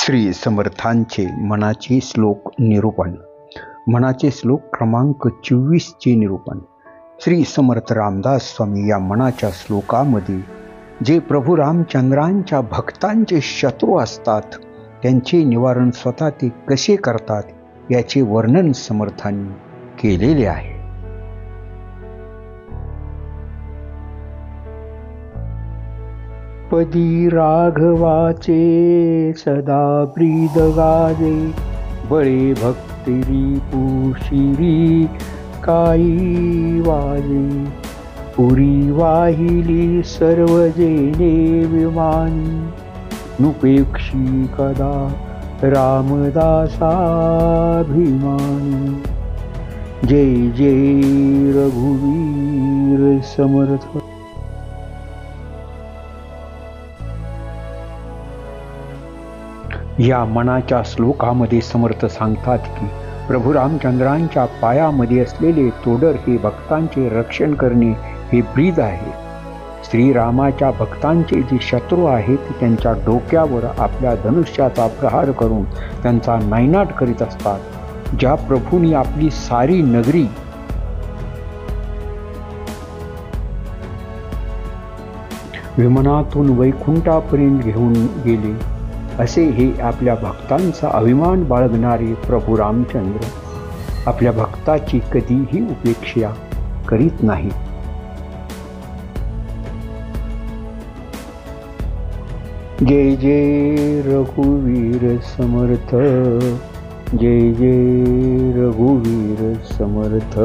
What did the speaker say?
श्री समर्थांचे मनाचे श्लोक निरूपण. मनाचे श्लोक क्रमांक 24 चे निरूपण. श्री समर्थ रामदास स्वामी या मनाच्या श्लोकामध्ये जे प्रभू रामचंद्रांच्या भक्तांचे शत्रू असतात त्यांचे निवारण स्वतः ते कसे करतात याचे वर्णन समर्थांनी केलेले आहे. पदी राघवाचे सदा ब्रीद गाजे, बळे भक्तिरी पुशिरी काही वाजे. पुरी वाहिली सर्व जेने विमानी, नुपेक्षी कदा रामदासाभिमानी. जय जय रघुवीर समर्थ. या मनाच्या श्लोकामध्ये समर्थ सांगतात की प्रभू रामचंद्रांच्या पायामध्ये असलेले तोडर हे भक्तांचे रक्षण करणे हे ब्रीद आहे. श्रीरामाच्या भक्तांचे जे शत्रू आहेत त्यांच्या डोक्यावर आपल्या धनुष्याचा प्रहार करून त्यांचा नायनाट करीत असतात. ज्या प्रभूंनी आपली सारी नगरी विमानातून वैकुंठापर्यंत घेऊन गेले, असे हे आपल्या भक्तांचा अभिमान बाळगणारे प्रभू रामचंद्र आपल्या भक्ताची कधीही उपेक्षा करीत नाही. जय जय रघुवीर समर्थ. जय जय रघुवीर समर्थ.